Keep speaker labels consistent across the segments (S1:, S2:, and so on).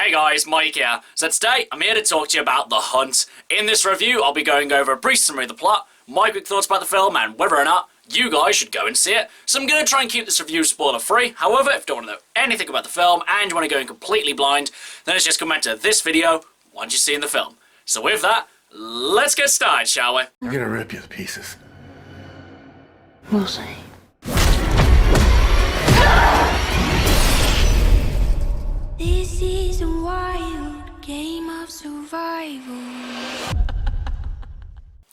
S1: Hey guys, Mike here. So today, I'm here to talk to you about The Hunt. In this review, I'll be going over a brief summary of the plot, my quick thoughts about the film, and whether or not you guys should go and see it. So I'm going to try and keep this review spoiler-free. However, if you don't want to know anything about the film, and you want to go in completely blind, then it's just comment to this video once you've seen the film. So with that, let's get started, shall we?
S2: I'm gonna rip you to pieces.
S3: We'll see.
S4: This is a wild game of survival.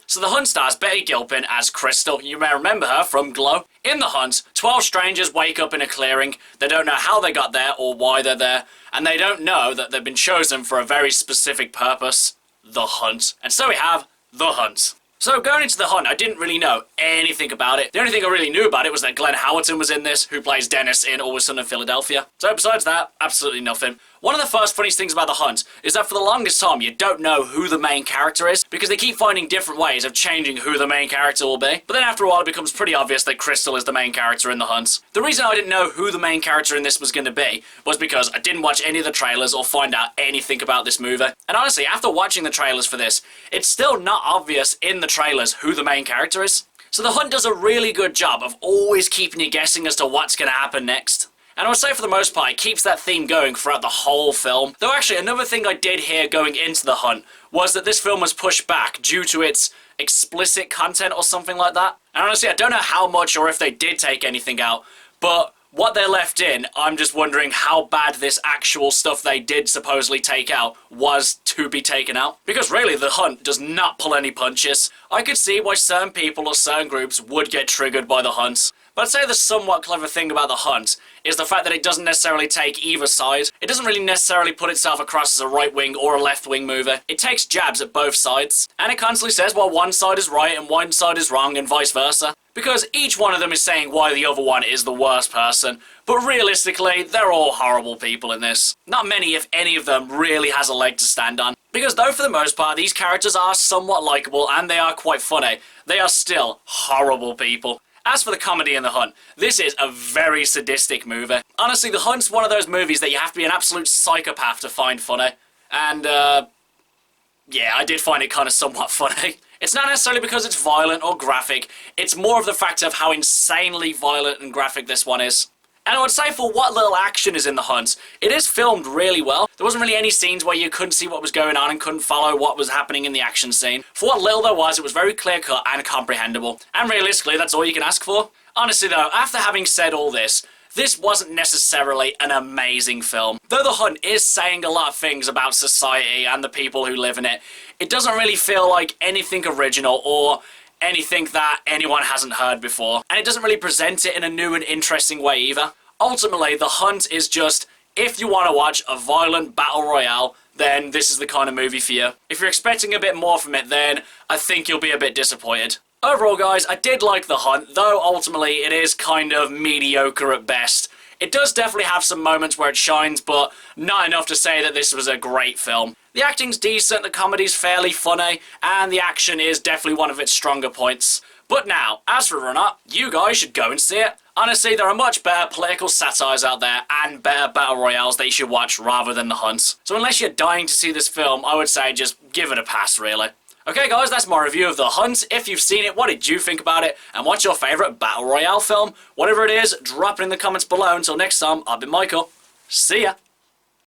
S1: So The Hunt stars Betty Gilpin as Crystal. You may remember her from Glow. In The Hunt, 12 strangers wake up in a clearing. They don't know how they got there or why they're there, and they don't know that they've been chosen for a very specific purpose: The Hunt. And so we have The Hunt. So going into The Hunt, I didn't really know anything about it. The only thing I really knew about it was that Glenn Howerton was in this, who plays Dennis in Always Sunny in Philadelphia. So besides that, absolutely nothing. One of the first funniest things about The Hunt is that for the longest time you don't know who the main character is, because they keep finding different ways of changing who the main character will be. But then after a while it becomes pretty obvious that Crystal is the main character in The Hunt. The reason I didn't know who the main character in this was going to be was because I didn't watch any of the trailers or find out anything about this movie. And honestly, after watching the trailers for this, it's still not obvious in the trailers who the main character is. So The Hunt does a really good job of always keeping you guessing as to what's going to happen next. And I would say for the most part, it keeps that theme going throughout the whole film. Though actually, another thing I did hear going into The Hunt was that this film was pushed back due to its explicit content or something like that. And honestly, I don't know how much or if they did take anything out, but what they left in, I'm just wondering how bad this actual stuff they did supposedly take out was to be taken out. Because really, The Hunt does not pull any punches. I could see why certain people or certain groups would get triggered by The Hunt. But I'd say the somewhat clever thing about The Hunt is the fact that it doesn't necessarily take either side. It doesn't really necessarily put itself across as a right-wing or a left-wing movie. It takes jabs at both sides. And it constantly says, well, one side is right and one side is wrong and vice versa. Because each one of them is saying why the other one is the worst person. But realistically, they're all horrible people in this. Not many, if any of them, really has a leg to stand on. Because though for the most part, these characters are somewhat likable and they are quite funny, they are still horrible people. As for the comedy in The Hunt, this is a very sadistic movie. Honestly, The Hunt's one of those movies that you have to be an absolute psychopath to find funny. And, yeah, I did find it kind of somewhat funny. It's not necessarily because it's violent or graphic, it's more of the fact of how insanely violent and graphic this one is. And I would say for what little action is in The Hunt, it is filmed really well. There wasn't really any scenes where you couldn't see what was going on and couldn't follow what was happening in the action scene. For what little there was, it was very clear-cut and comprehensible. And realistically, that's all you can ask for. Honestly though, after having said all this wasn't necessarily an amazing film. Though The Hunt is saying a lot of things about society and the people who live in it, it doesn't really feel like anything original or anything that anyone hasn't heard before. And it doesn't really present it in a new and interesting way either. Ultimately, The Hunt is just, if you want to watch a violent battle royale, then this is the kind of movie for you. If you're expecting a bit more from it, then I think you'll be a bit disappointed. Overall, guys, I did like The Hunt, though ultimately it is kind of mediocre at best. It does definitely have some moments where it shines, but not enough to say that this was a great film. The acting's decent, the comedy's fairly funny, and the action is definitely one of its stronger points. But now, as for whether or not, you guys should go and see it. Honestly, there are much better political satires out there and better battle royales that you should watch rather than The Hunt. So unless you're dying to see this film, I would say just give it a pass, really. Okay guys, that's my review of The Hunt. If you've seen it, what did you think about it? And what's your favourite battle royale film? Whatever it is, drop it in the comments below. Until next time, I've been Michael. See ya!